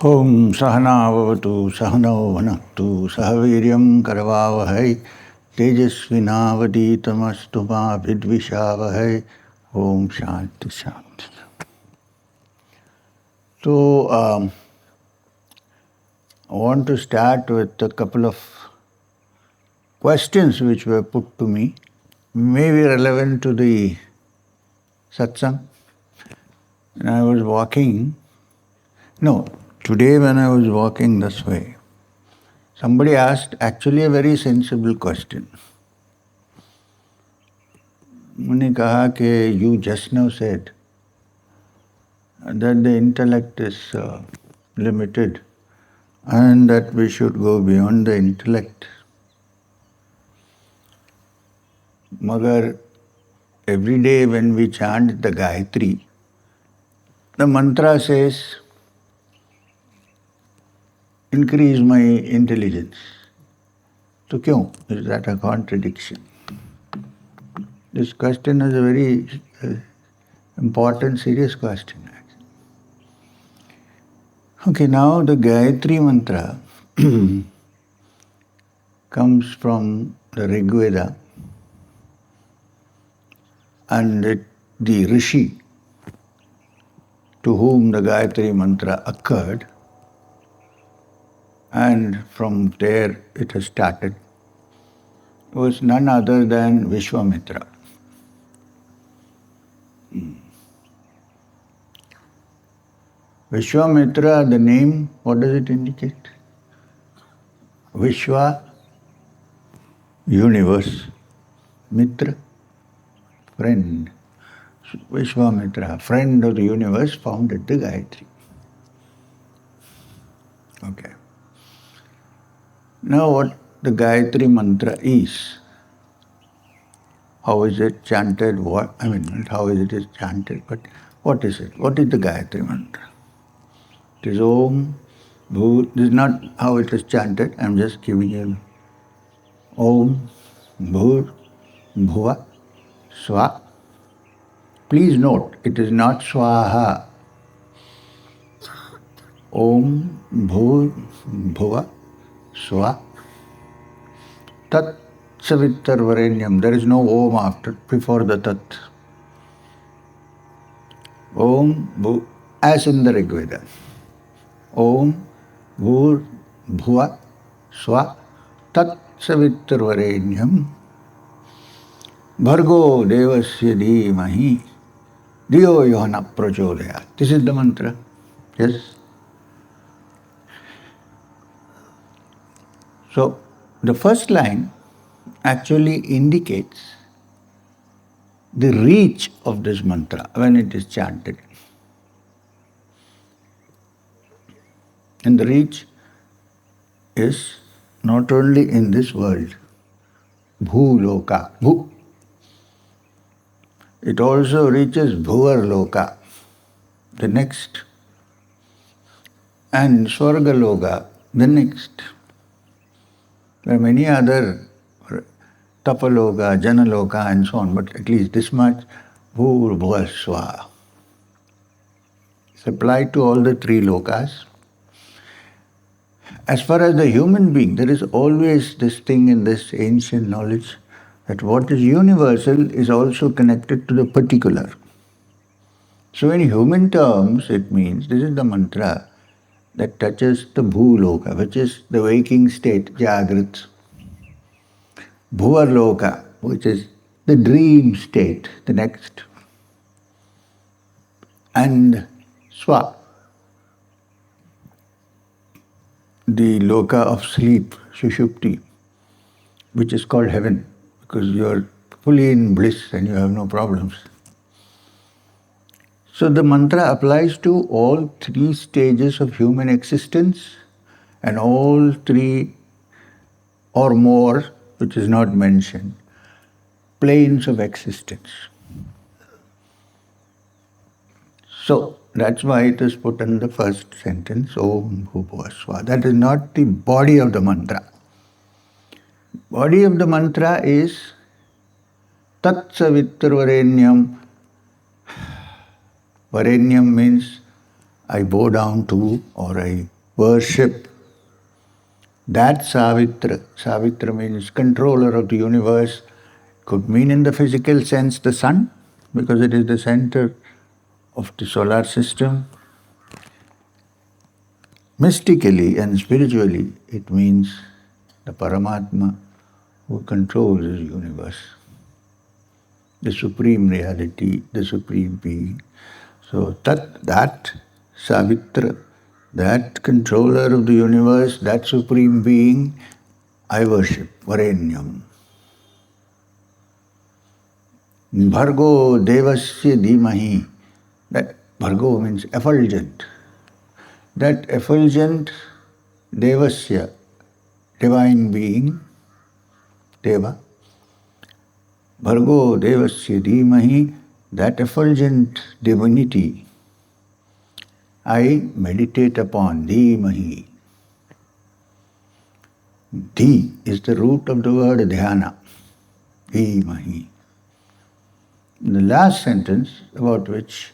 Om Sahana Vavatu Sahano Vanaktu Sahaviryam Karavavahai Tejasvinavaditamastu ma vidvishavahai. Om Shanti Shanti. So, I want to start with a couple of questions which were put to me, may be relevant to the satsang. And I was walking, today when I was walking this way, somebody asked actually a very sensible question. मैंने कहा कि you just now said that the intellect is limited and that we should go beyond the intellect. Magar, every day when we chant the Gayatri, the mantra says, increase my intelligence. So kyun? Is that a contradiction? This question is a very important, serious question. Okay, now the Gayatri Mantra comes from the Rig Veda, and the Rishi to whom the Gayatri Mantra occurred, and from there it has started, was none other than Vishwamitra. Vishwamitra, the name, what does it indicate? Vishwa, universe. Mitra, friend. Vishwamitra, friend of the universe, founded the Gayatri. Okay. Now what the Gayatri Mantra is, how is it chanted, not how is it chanted, but what is it? What is the Gayatri Mantra? It is Om, Bhu, this is not how it is chanted, I am just giving you Om, Bhur, Bhuva, Swa. Please note, it is not Swaha. Om, Bhur, Bhuva, Swa. Tat Savittar Varenyam. There is no Om after, before the Tat. Om, Bhu, as in the Rig Veda. Om, Bhur, Bhuva, Swa, Tat Savittar Varenyam. Bhargo Devasya Dhimahi Dhiyo Yohana Prachodayat. This is the mantra. Yes? So, the first line actually indicates the reach of this mantra when it is chanted. And the reach is not only in this world, Bhu Loka, Bhu. It also reaches Bhuvar Loka, the next, and Swarga Loka, the next. There are many other Tapaloka, Janaloka and so on, but at least this much, Bhur Bhuva Swa. It's applied to all the three lokas. As far as the human being, there is always this thing in this ancient knowledge that what is universal is also connected to the particular. So in human terms, it means this is the mantra that touches the Bhuloka, which is the waking state, Jagrat. Bhuvarloka, which is the dream state, the next. And Swa, the loka of sleep, Sushupti, which is called heaven, because you are fully in bliss and you have no problems. So the mantra applies to all three stages of human existence and all three or more, which is not mentioned, planes of existence. So that's why it is put in the first sentence, Om Bhubhuva Swa. That is not the body of the mantra. Body of the mantra is Tat Savittar Varenyam. Varenyam means I bow down to or I worship that Savitra. Savitra means controller of the universe. Could mean in the physical sense the sun, because it is the center of the solar system. Mystically and spiritually, it means the Paramatma who controls the universe, the supreme reality, the supreme being. So that Savitra, that controller of the universe, that supreme being, I worship, Varenyam. Bhargo devasya dhimahi. That Bhargo means effulgent. That effulgent devasya, divine being, Deva, Bhargo devasya dhimahi, that effulgent divinity, I meditate upon dhimahi. Dhi is the root of the word dhyana, dhimahi. The last sentence about which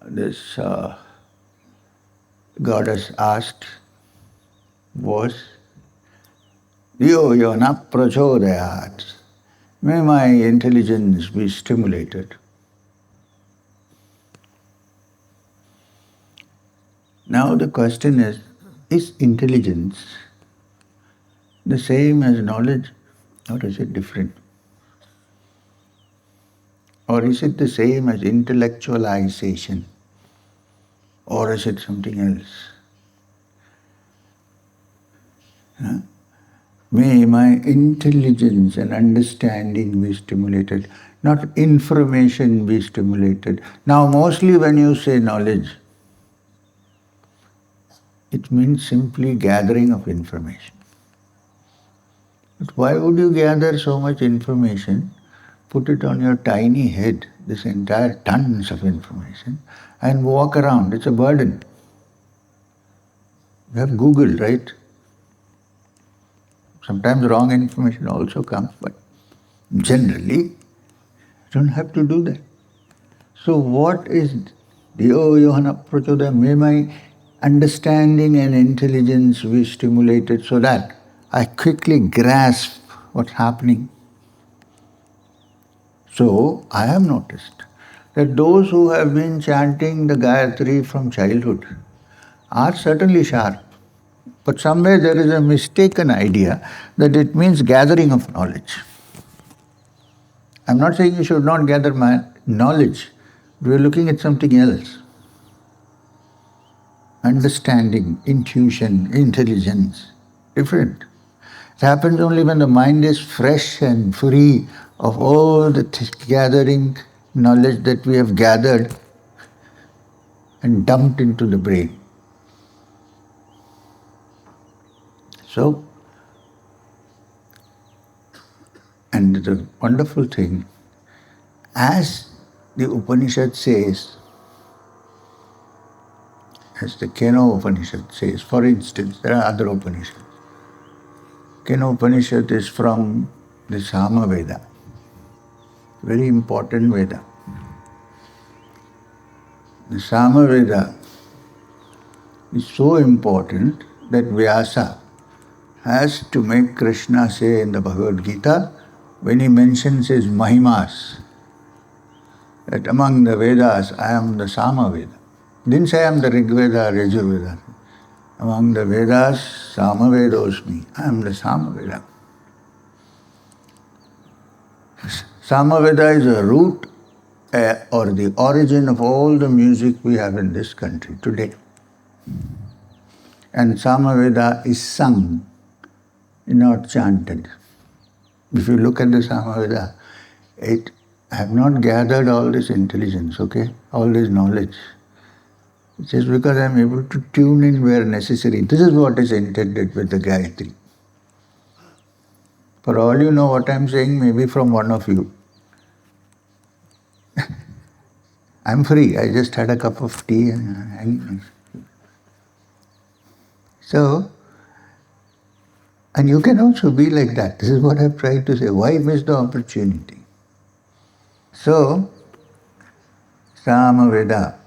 this goddess asked was, Yo yona prachodayat. May my intelligence be stimulated. Now the question is intelligence the same as knowledge, or is it different? Or is it the same as intellectualization? Or is it something else? Huh? May my intelligence and understanding be stimulated, not information be stimulated. Now, mostly when you say knowledge, it means simply gathering of information. But why would you gather so much information, put it on your tiny head, this entire tons of information, and walk around? It's a burden. You have Google, right? Sometimes wrong information also comes, but generally, you don't have to do that. So what is Diyo Yohana Prachoda? May my understanding and intelligence be stimulated so that I quickly grasp what's happening. So I have noticed that those who have been chanting the Gayatri from childhood are certainly sharp. But somewhere there is a mistaken idea that it means gathering of knowledge. I'm not saying you should not gather knowledge. We're looking at something else. Understanding, intuition, intelligence, different. It happens only when the mind is fresh and free of all the gathering knowledge that we have gathered and dumped into the brain. So, and the wonderful thing, as the Upanishad says, as the Keno Upanishad says, for instance, there are other Upanishads. Keno Upanishad is from the Sama Veda, very important Veda. The Sama Veda is so important that Vyasa has to make Krishna say in the Bhagavad Gita, when he mentions his Mahimas, that among the Vedas I am the Sama Veda. Didn't say I am the Rig Veda or Yajur Veda. Among the Vedas, Sama Vedosmi, I am the Sama Veda. Sama Veda is a root or the origin of all the music we have in this country today. And Sama Veda is sung, not chanted. If you look at the Sama Veda, I have not gathered all this intelligence, okay, all this knowledge. Just because I am able to tune in where necessary. This is what is intended with the Gayatri. For all you know, what I am saying may be from one of you. I'm free. I just had a cup of tea and so, and you can also be like that. This is what I've tried to say. Why miss the opportunity? So, Sama Veda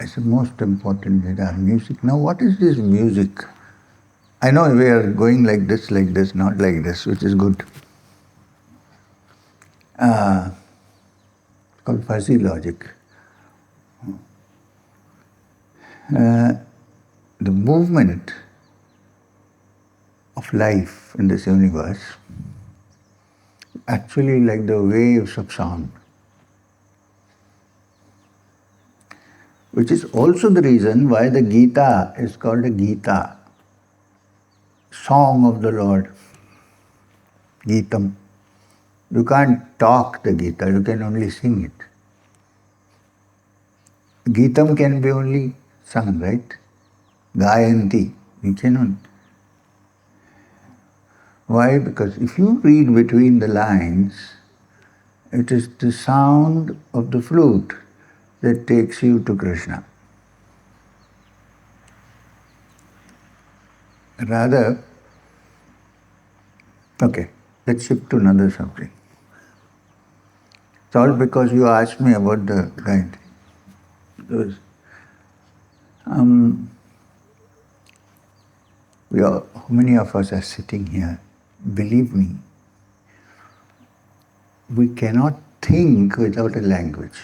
It's the most important data. Music. Now, what is this music? I know we are going like this, not like this, which is good. It's called fuzzy logic. The movement of life in this universe, actually like the waves of sound, which is also the reason why the Gita is called a Gita, song of the Lord, Geetam. You can't talk the Gita, you can only sing it. Geetam can be only sung, right? Gayanti, you cannot. Why? Because if you read between the lines, it is the sound of the flute that takes you to Krishna. Rather, okay, let's shift to another subject. It's all because you asked me about the Gayatri. Because, how many of us are sitting here? Believe me, we cannot think without a language.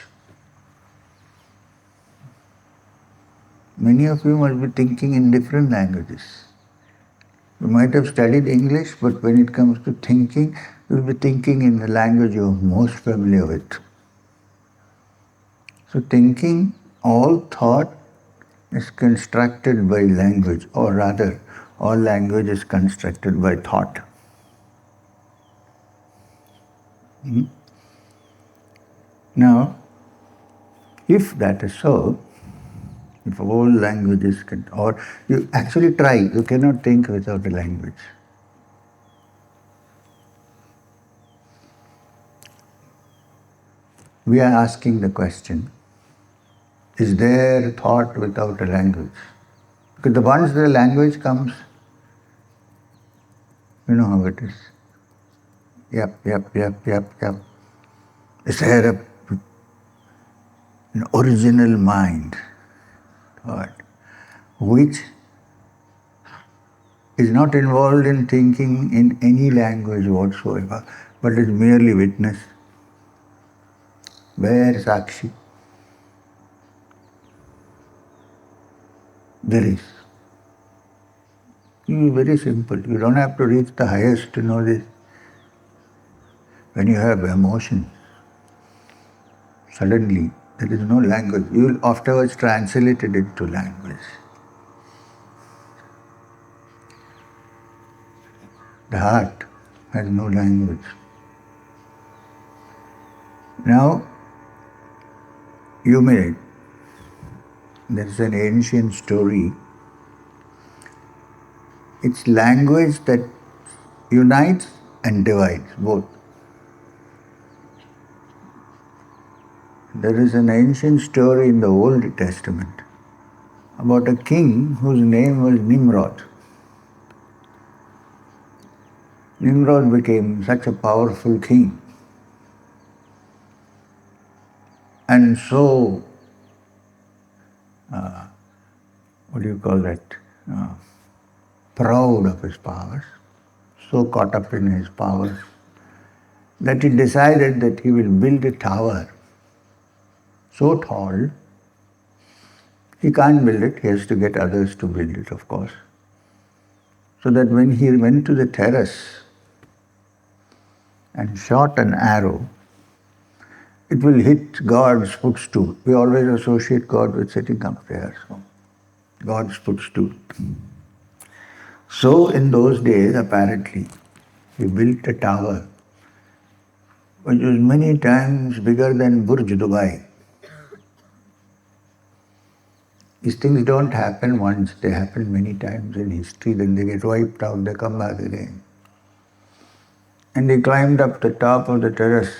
Many of you must be thinking in different languages. You might have studied English, but when it comes to thinking, you'll be thinking in the language you're most familiar with. So thinking, all thought is constructed by language, or rather, all language is constructed by thought. Now, if that is so, if all languages can, or you actually try, you cannot think without a language. We are asking the question, is there thought without a language? Because once the language comes, you know how it is. Yep. Is there an original mind, thought, which is not involved in thinking in any language whatsoever, but is merely witness. Where is Sakshi? There is. It is very simple. You don't have to reach the highest to know this. When you have emotion, suddenly there is no language. You will afterwards translate it into language. The heart has no language. Now, there is an ancient story. It's language that unites and divides, both. There is an ancient story in the Old Testament about a king whose name was Nimrod. Nimrod became such a powerful king and so, proud of his powers, so caught up in his powers, that he decided that he will build a tower so tall. He can't build it, he has to get others to build it, of course. So that when he went to the terrace and shot an arrow, it will hit God's footstool. We always associate God with sitting up there, so God's footstool. So in those days, apparently, he built a tower which was many times bigger than Burj Dubai. These things don't happen once, they happen many times in history, then they get wiped out, they come back again. And he climbed up the top of the terrace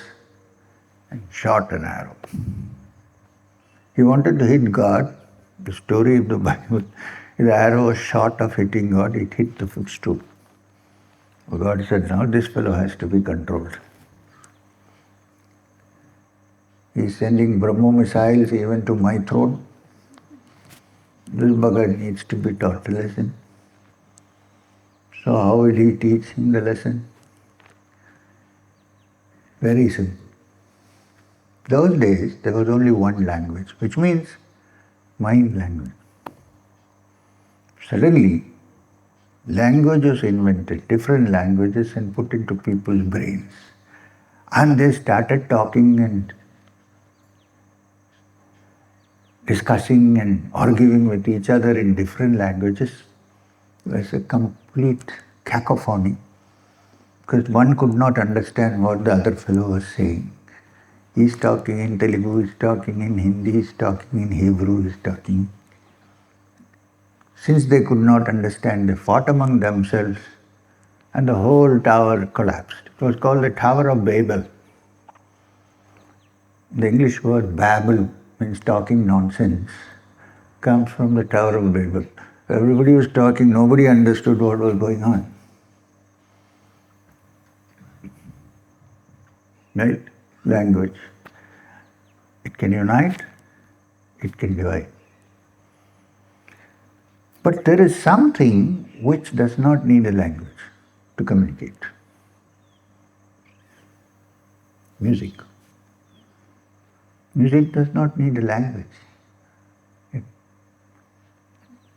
and shot an arrow. He wanted to hit God. The story of the Bible, the arrow was short of hitting God, it hit the footstool. God said, now this fellow has to be controlled. He's sending Brahmo missiles even to my throne. This bugger needs to be taught a lesson. So how will he teach him the lesson? Very simple. Those days there was only one language, which means mind language. Suddenly, language was invented, different languages and put into people's brains. And they started talking and discussing and arguing with each other in different languages. It was a complete cacophony because one could not understand what the other fellow was saying. He's talking in Telugu, he's talking in Hindi, he's talking in Hebrew, he's talking. Since they could not understand, they fought among themselves and the whole tower collapsed. It was called the Tower of Babel. The English word babble means talking nonsense, comes from the Tower of Babel. Everybody was talking, nobody understood what was going on. Right? Language. It can unite, it can divide. But there is something which does not need a language to communicate. Music. Music does not need a language.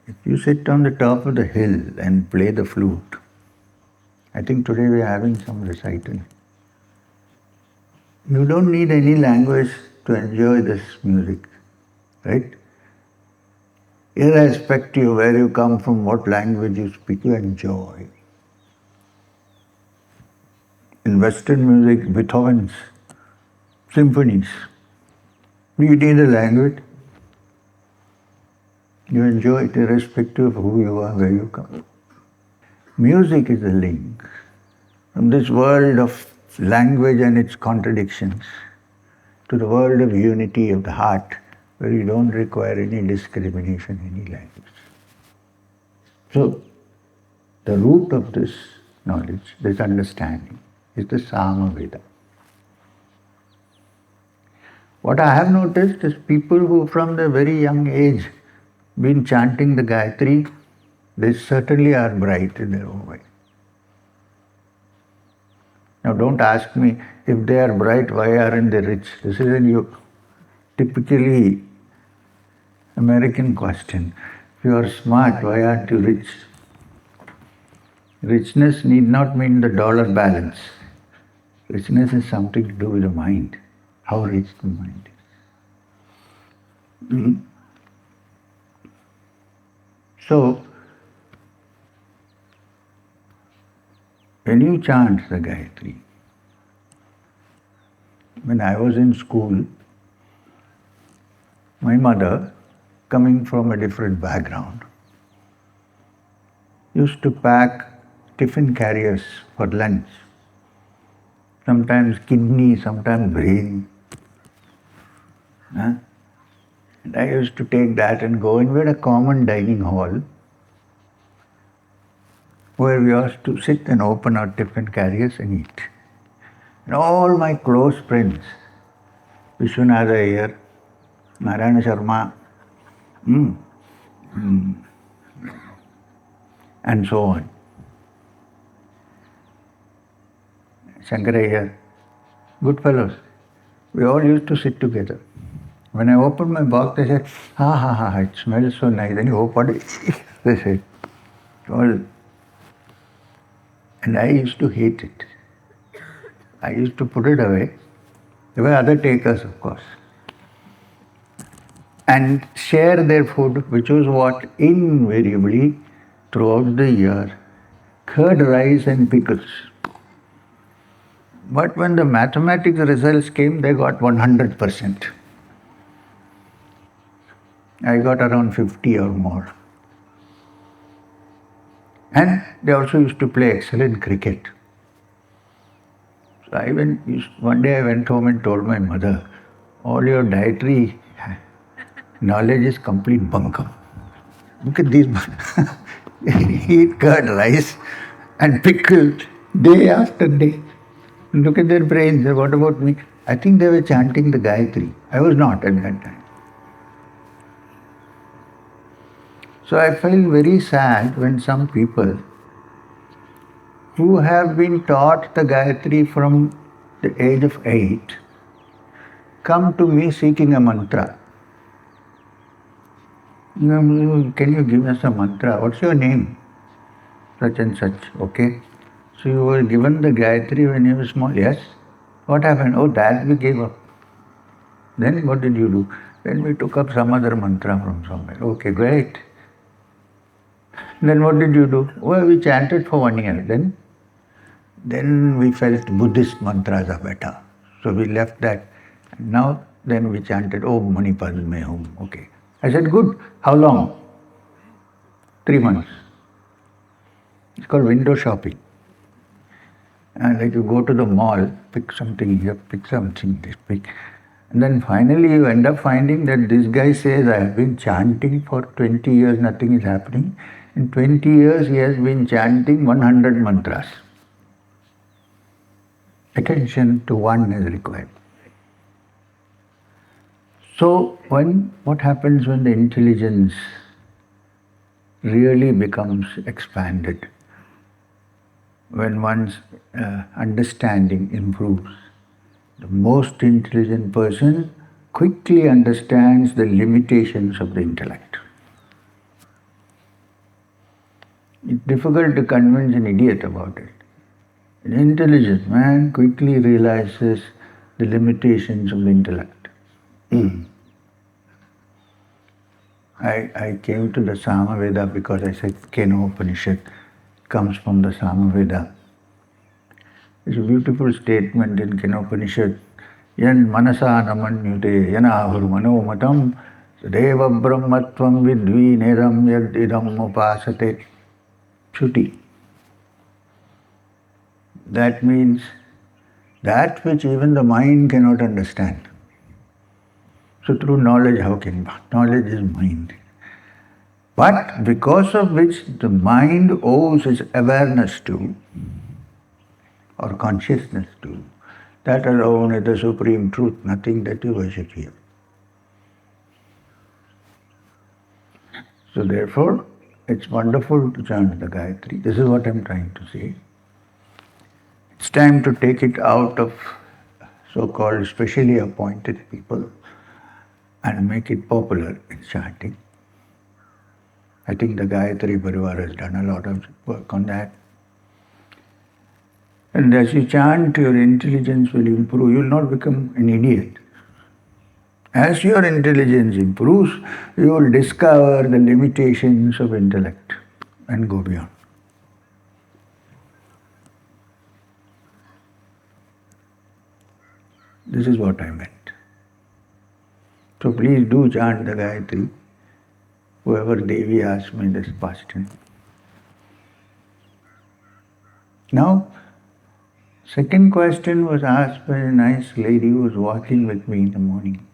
If you sit on the top of the hill and play the flute, I think today we are having some recital. You don't need any language to enjoy this music, right? Irrespective of where you come from, what language you speak, you enjoy. In Western music, Beethoven's symphonies, do you need a language? You enjoy it irrespective of who you are, where you come. Music is a link from this world of language and its contradictions to the world of unity of the heart, where you don't require any discrimination, any language. So, the root of this knowledge, this understanding, is the Samaveda. What I have noticed is people who from the very young age been chanting the Gayatri, they certainly are bright in their own way. Now don't ask me, if they are bright, why aren't they rich? This is a typically American question. If you are smart, why aren't you rich? Richness need not mean the dollar balance. Richness is something to do with the mind, how rich the mind is. So, when you chant the Gayatri, when I was in school, my mother, coming from a different background, used to pack tiffin carriers for lunch. Sometimes kidney, sometimes brain. And I used to take that and go, and we had a common dining hall where we used to sit and open our tiffin carriers and eat. And all my close friends, Vishwanatha Iyer, Narayana Sharma, and so on, Shankara Iyer, good fellows, we all used to sit together. When I opened my box, they said, ha ha ha, it smells so nice. And you open it, they said, well, and I used to hate it. I used to put it away. There were other takers, of course. And share their food, which was what invariably throughout the year, curd rice and pickles. But when the mathematics results came, they got 100%. I got around 50 or more. And they also used to play excellent cricket. So one day I went home and told my mother, all your dietary knowledge is complete bunkum. Look at these, eat curd rice and pickle day after day. Look at their brains. What about me? I think they were chanting the Gayatri. I was not at that time. So I feel very sad when some people who have been taught the Gayatri from the age of 8 come to me seeking a mantra. Can you give us a mantra? What's your name? Such and such, okay? So you were given the Gayatri when you were small, yes? What happened? Oh, that we gave up. Then what did you do? Then we took up some other mantra from somewhere. Okay, great. Then what did you do? Well, we chanted for 1 year. Then we felt Buddhist mantras are better. So we left that. Now, then we chanted Om Mani Padme Hum. Okay. I said, good. How long? 3 months. It's called window shopping. And like you go to the mall, pick something here, pick something this, pick. And then finally you end up finding that this guy says, I have been chanting for 20 years, nothing is happening. In 20 years he has been chanting 100 mantras. Attention to one is required. So what happens when the intelligence really becomes expanded? When one's understanding improves, the most intelligent person quickly understands the limitations of the intellect. It's difficult to convince an idiot about it. An intelligent man quickly realizes the limitations of the intellect. I came to the Samaveda because I said Keno Upanishad comes from the Samaveda. It's a beautiful statement in Keno Upanishad. Yan manasa namanyute yanahur manomatam sadeva brahmatvam vidvi nedam yad idam upasate. Shruti. That means that which even the mind cannot understand. So through knowledge, how can knowledge is mind. But because of which the mind owes its awareness to, or consciousness to, that alone is the supreme truth, nothing that you worship here. So therefore, it's wonderful to chant the Gayatri. This is what I'm trying to say. It's time to take it out of so-called specially appointed people and make it popular in chanting. I think the Gayatri Parivar has done a lot of work on that. And as you chant, your intelligence will improve. You will not become an idiot. As your intelligence improves, you will discover the limitations of intellect and go beyond. This is what I meant. So please do chant the Gayatri. Whoever Devi asked me this question. Now, second question was asked by a nice lady who was walking with me in the morning.